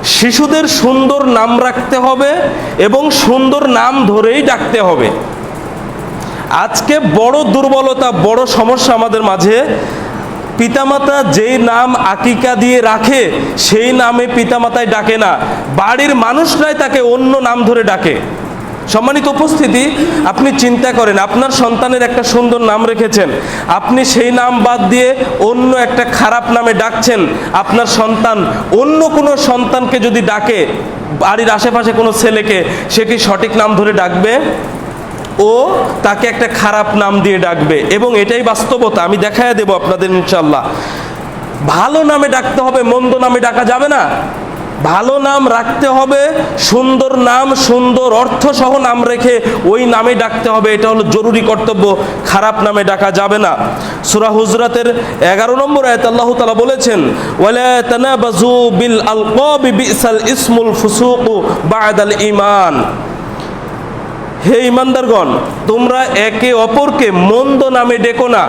শিশুদের সুন্দর নাম রাখতে হবে এবং সুন্দর নাম ধরেই ডাকতে হবে। আজকে বড় দুর্বলতা, বড় সমস্যা আমাদের মাঝে, পিতামাতা যেই নাম আকিকা দিয়ে রাখে সেই নামে পিতামাতায় ডাকে না, বাড়ির মানুষরাই তাকে অন্য নাম ধরে ডাকে। সম্মানিত উপস্থিতি, আপনি চিন্তা করেন, আপনার সন্তানের একটা সুন্দর নাম রেখেছেন, আপনি সেই নাম বাদ দিয়ে অন্য একটা খারাপ নামে ডাকছেন। আপনার সন্তান অন্য কোনো সন্তানকে যদি ডাকে, বাড়ির আশেপাশে কোনো ছেলেকে, সে কি সঠিক নাম ধরে ডাকবে? ও তাকে একটা খারাপ নাম দিয়ে ডাকবে। এবং এটাই বাস্তবতা, আমি দেখাইয়া দেব আপনাদের ইনশাআল্লাহ। ভালো নামে ডাকতে হবে, মন্দ নামে ডাকা যাবে না। ভালো নাম রাখতে হবে, সুন্দর নাম, সুন্দর অর্থ সহ নাম রেখে ওই নামে ডাকতে হবে, এটা হলো জরুরি কর্তব্য। খারাপ নামে ডাকা যাবে না। সূরা হুজরাতের 11 নম্বর আয়াতে আল্লাহ তাআলা বলেছেন, ওয়ালা তানাবাজু বিল আলকাবি বিসাল ইসমুল ফুসুকু বাদাল ঈমান। হে ঈমানদারগণ, তোমরা একে অপরকে মন্দ নামে ডেকো না।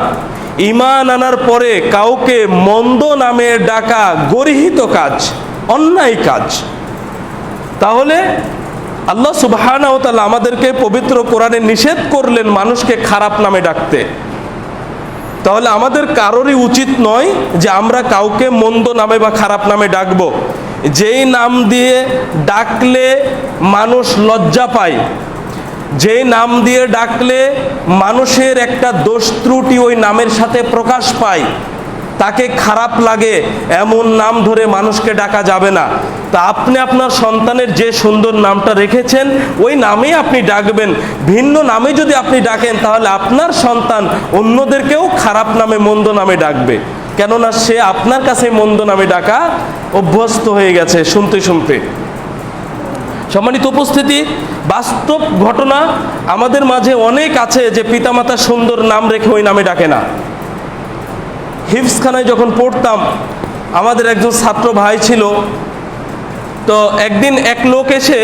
ঈমান আনার পরে কাউকে মন্দ নামে ডাকা গর্হিত কাজ, অন্যায় কাজ। তাহলে আল্লাহ সুবহানাহু ওয়া তাআলা আমাদেরকে পবিত্র কোরআনে নিষেধ করলেন মানুষকে খারাপ নামে ডাকতে। তাহলে আমাদের কারোরই উচিত নয় যে আমরা কাউকে মন্দ নামে বা খারাপ নামে ডাকবো। যেই নাম দিয়ে ডাকলে মানুষ লজ্জা পায়, যে নাম দিয়ে ডাকলে মানুষের একটা দোষ ত্রুটি ওই নামের সাথে প্রকাশ পায়, তাকে খারাপ লাগে, এমন নাম ধরে মানুষকে ডাকা যাবে না। তা আপনি আপনার সন্তানের যে সুন্দর নামটা রেখেছেন ওই নামেই আপনি ডাকবেন। ভিন্ন নামে যদি আপনি ডাকেন তাহলে আপনার সন্তান অন্যদেরকেও খারাপ নামে, মন্দ নামে ডাকবে, কেননা সে আপনার কাছে মন্দ নামে ডাকা অভ্যস্ত হয়ে গেছে শুনতে শুনতে। সম্মানিত উপস্থিতি, বাস্তব ঘটনা আমাদের মাঝে অনেক আছে যে পিতামাতা সুন্দর নাম রেখে ওই নামে ডাকে না। হিফজখানায় যখন পড়তাম, আমাদের একজন ছাত্র ভাই ছিল। তো একদিন এক লোক এসে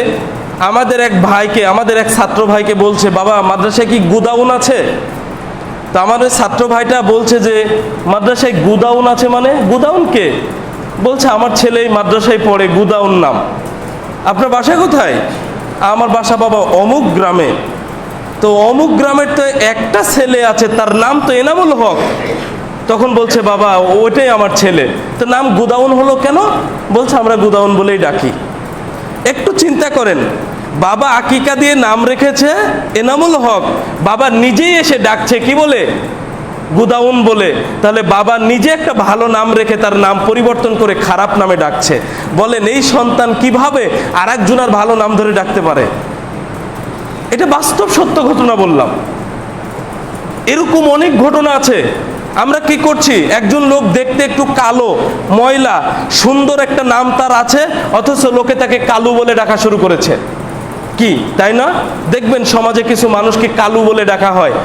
আমাদের এক ভাইকে, আমাদের এক ছাত্র ভাইকে বলছে, বাবা মাদ্রাসায় কি গুদাউন আছে? তো আমাদের ছাত্র ভাইটা বলছে যে মাদ্রাসায় গুদাউন আছে মানে? গুদাউন কে? বলছে আমার ছেলে এই মাদ্রাসায় পড়ে, গুদাউন নাম। আপনার বাসা কোথায়? আমার বাসা বাবা অমুক গ্রামে। তো অমুক গ্রামের তো একটা ছেলে আছে, তার নাম তো এনামুল হক। তখন বলছে বাবা ওইটাই আমার ছেলে। তো নাম গুদাউন হলো কেন? বলছে আমরা গুদাউন বলেই ডাকি। একটু চিন্তা করেন, বাবা আকিকা দিয়ে নাম রেখেছে এনামুল হক, বাবা নিজেই এসে ডাকছে কি বলে? গুদাউন বলে। তাহলে বাবা নিজে একটা ভালো নাম রেখে তার নাম পরিবর্তন করে খারাপ নামে ডাকছে। বলেন এই সন্তান কিভাবে আরেকজনের ভালো নাম ধরে ডাকতে পারে? এটা বাস্তব সত্য ঘটনা বললাম। এরকম অনেক ঘটনা আছে। আমরা কি করছি, একজন লোক দেখতে একটু কালো, ময়লা, সুন্দর একটা নাম তার আছে, অথচ লোকে তাকে কালু বলে ডাকা শুরু করেছে। কি তাই না? দেখবেন সমাজে কিছু মানুষকে কালু বলে ডাকা হয়।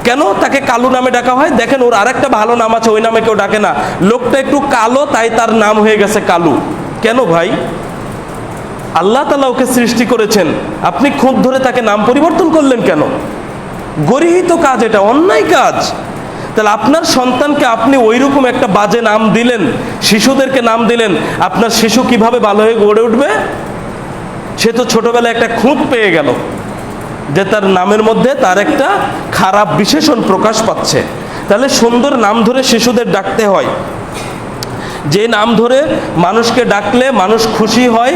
কেন তাকে কালু নামে ডাকা হয়? দেখেন ওর আরেকটা ভালো নাম আছে, ওই নামে কেউ ডাকে না। লোকটা একটু কালো তাই তার নাম হয়ে গেছে কালু। কেন ভাই? আল্লাহ তাআলা ওকে সৃষ্টি করেছেন, আপনি খুব ধরে তাকে নাম পরিবর্তন করলেন কেন? গর্হিত কাজ, এটা অন্যায় কাজ। তাহলে আপনার সন্তানকে আপনি ওইরকম একটা বাজে নাম দিলেন, শিশুদেরকে নাম দিলেন, আপনার শিশু কিভাবে ভালো হয়ে গড়ে উঠবে? সে তো ছোটবেলায় একটা খুঁত পেয়ে গেল যে তার নামের মধ্যে তার একটা খারাপ বিশেষণ প্রকাশ পাচ্ছে। তাহলে সুন্দর নাম ধরে শিশুদের ডাকতে হয়। যে নাম ধরে মানুষকে ডাকলে মানুষ খুশি হয়,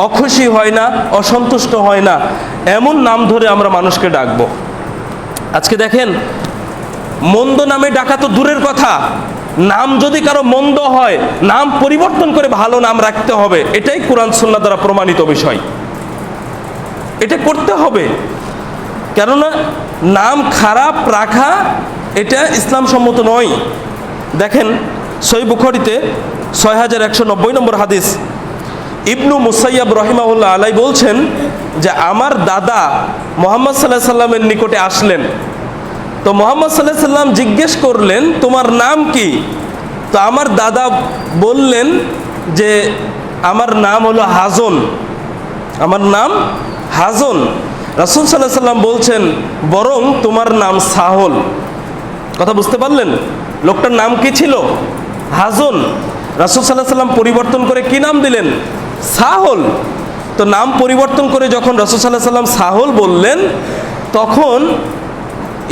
অখুশি হয় না, অসন্তুষ্ট হয় না, এমন নাম ধরে আমরা মানুষকে ডাকবো। আজকে দেখেন, মন্দ নামে ডাকা তো দূরের কথা, নাম যদি কারো মন্দ হয় নাম পরিবর্তন করে ভালো নাম রাখতে হবে। এটাই কোরআন সুন্নাহ দ্বারা প্রমাণিত বিষয়, এটা করতে হবে। কেননা নাম খারাপ রাখা এটা ইসলাম সম্মত নয়। দেখেন সহিহ বুখারীতে 6190 নম্বর হাদিস, ইবনু মুসাইয়াব রহিমাহুল্লাহ আলাই বলছেন যে আমার দাদা মুহাম্মদ সাল্লাল্লাহু আলাইহি সাল্লামের নিকটে আসলেন। তো মুহাম্মদ সাল্লাল্লাহু আলাইহি সাল্লাম জিজ্ঞেস করলেন তোমার নাম কি? তো আমার দাদা বললেন যে আমার নাম হলো হাজন, আমার নাম হাজন। রাসূল সাল্লাল্লাহু আলাইহি সাল্লাম বলছেন বরং তোমার নাম সাহল। কথা বুঝতে পারলেন? লোকটার নাম কি ছিল? হাজন। রাসূল সাল্লাল্লাহু আলাইহি সাল্লাম পরিবর্তন করে কি নাম দিলেন? সাহল। তো নাম পরিবর্তন করে যখন রাসূল সাল্লাল্লাহু আলাইহি সাল্লাম সাহল বললেন, তখন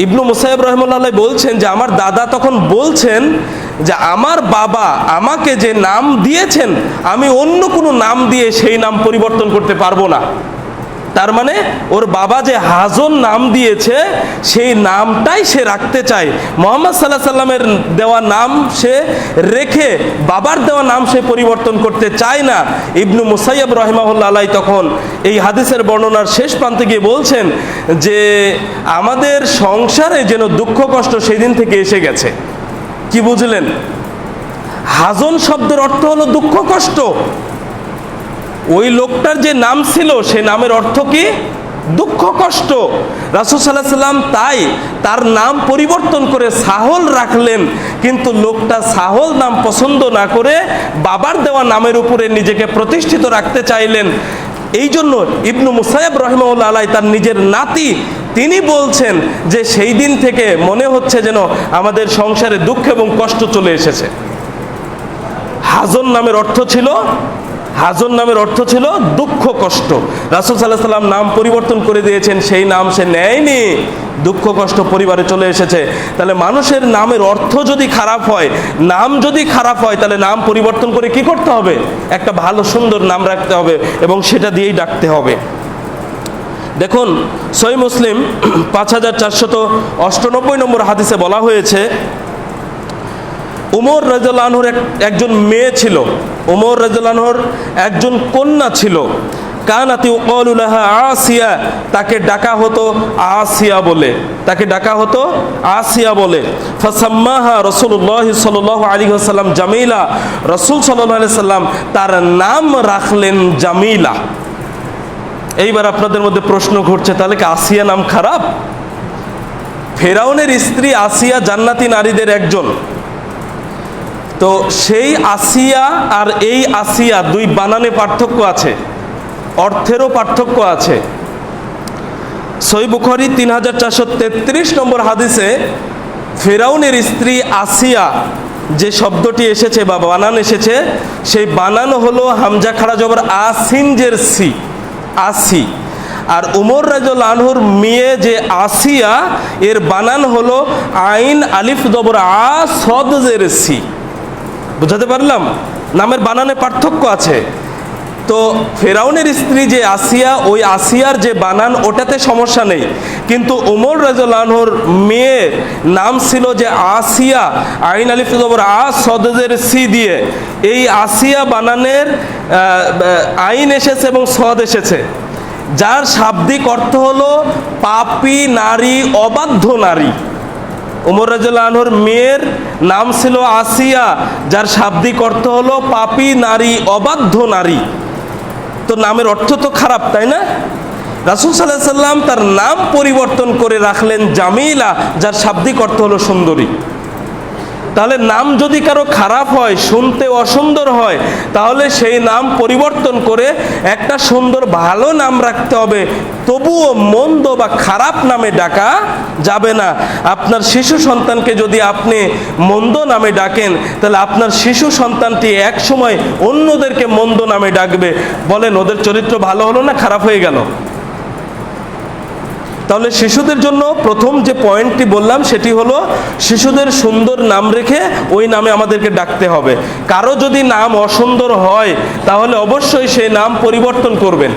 ইবনু মুসাইয়্যিব রাহিমাহুল্লাহ বলছেন যে আমার দাদা তখন বলছেন যে আমার বাবা আমাকে যে নাম দিয়েছেন আমি অন্য কোনো নাম দিয়ে সেই নাম পরিবর্তন করতে পারবো না। তার মানে ওর বাবা যে হাজন নাম দিয়েছে সেই নামটাই সে রাখতে চায়। মুহাম্মদ সাল্লাল্লাহু আলাইহি সাল্লামের দেওয়া নাম সে রেখে বাবার দেওয়া নাম সে পরিবর্তন করতে চায় না। ইবনু মুসাইয়্যিব রাহিমাহুল্লাহ আলাইহি তখন এই হাদিসের বর্ণনার শেষ প্রান্তে গিয়ে বলছেন যে আমাদের সংসারে যেন দুঃখ কষ্ট সেদিন থেকে এসে গেছে। কি বুঝলেন? হাজন শব্দের অর্থ হলো দুঃখ কষ্ট। ওই লোকটার যে নাম ছিল সে নামের অর্থ কি? দুঃখ কষ্ট। রাসূল সাল্লাল্লাহু আলাইহি সাল্লাম তাই তার নাম পরিবর্তন করে সাহল রাখলেন, কিন্তু লোকটা সাহল নাম পছন্দ না করে বাবার দেওয়া নামের উপরে নিজেকে প্রতিষ্ঠিত রাখতে চাইলেন। এই জন্য ইবনু মুসাইয়্যিব রাহিমাহুল্লাহ আলাইহি তার নিজের নাতি তিনি বলছেন যে সেই দিন থেকে মনে হচ্ছে যেন আমাদের সংসারে দুঃখ এবং কষ্ট চলে এসেছে। হাজন নামের অর্থ ছিল দুঃখ কষ্ট। রাসূল সাল্লাল্লাহু আলাইহি সাল্লাম নাম পরিবর্তন করে দিয়েছেন, সেই নাম সে নেয়নি, দুঃখ কষ্ট পরিবারে চলে এসেছে। তাহলে মানুষের নামের অর্থ যদি খারাপ হয়, নাম যদি খারাপ হয়, তাহলে নাম পরিবর্তন করে কি করতে হবে? একটা ভালো সুন্দর নাম রাখতে হবে এবং সেটা দিয়েই ডাকতে হবে। দেখুন সহিহ মুসলিম 5498 নম্বর হাদিসে বলা হয়েছে উমর রাদিয়াল্লাহু আনহুর একজন মেয়ে ছিল, উমর রাদিয়াল্লাহু আনহুর একজন কন্যা ছিল। কানাতি ইউকালু লাহা আসিয়া, তাকে ডাকা হতো আসিয়া বলে। ফাসাম্মাহা রাসূলুল্লাহ সাল্লাল্লাহু আলাইহি ওয়াসাল্লাম জামিলা, রাসূল সাল্লাল্লাহু আলাইহি ওয়াসাল্লাম তার নাম রাখলেন জামিলা। এইবার আপনাদের মধ্যে প্রশ্ন ঘটছে, তাহলে কি আসিয়া নাম খারাপ? ফেরাউনের স্ত্রী আসিয়া জান্নাতি নারীদের একজন। তো সেই আসিয়া আর এই আসিয়া দুই বানানে পার্থক্য আছে, অর্থেরও পার্থক্য আছে। সহিহ বুখারী 3433 নম্বর হাদিসে ফেরাউনের স্ত্রী আসিয়া যে শব্দটি এসেছে বা বানান এসেছে, সেই বানান হলো হামজা খাড়া জবর আসিনজের সি, আসি। আর উমর রাদিয়াল্লাহু আনহুর মেয়ে যে আসিয়া এর বানান হলো আইন আলিফ জবর আ সদ জের সি। বুঝাতে পারলাম? নামের বানানে পার্থক্য আছে। তো ফেরাউনের স্ত্রী যে আসিয়া, ওই আসিয়ার যে বানান ওটাতে সমস্যা নেই, কিন্তু উমর রাদিয়াল্লাহু আনহুর মেয়ের নাম ছিল যে আসিয়া, আইন আলিফ জবর আ সদের সি দিয়ে। এই আসিয়া বানানের আইন এসেছে এবং সদ এসেছে, যার শাব্দিক অর্থ হলো পাপী নারী, অবাধ্য নারী। উমর রাদিয়াল্লাহু আনহুর মেয়ের নাম ছিল আসিয়া, যার শাব্দিক অর্থ হলো পাপী নারী, অবাধ্য নারী। তো নামের অর্থ তো খারাপ, তাই না? রাসূল সাল্লাল্লাহু আলাইহি সাল্লাম তার নাম পরিবর্তন করে রাখলেন জামিলা, যার শাব্দিক অর্থ হলো সুন্দরী। তাহলে নাম যদি কারো খারাপ হয়, শুনতে অসুন্দর হয়, তাহলে সেই নাম পরিবর্তন করে একটা সুন্দর ভালো নাম রাখতে হবে। তবুও মন্দ বা খারাপ নামে ডাকা যাবে না। আপনার শিশু সন্তানকে যদি আপনি মন্দ নামে ডাকেন, তাহলে আপনার শিশু সন্তানটি এক সময় অন্যদেরকে মন্দ নামে ডাকবে। বলেন, ওদের চরিত্র ভালো হলো না খারাপ হয়ে গেল? তাহলে শিশুদের জন্য প্রথম যে পয়েন্টটি বললাম সেটি হলো শিশুদের সুন্দর নাম রেখে ওই নামে আমাদেরকে ডাকতে হবে। কারো যদি নাম অসুন্দর হয় তাহলে অবশ্যই সেই নাম পরিবর্তন করবেন।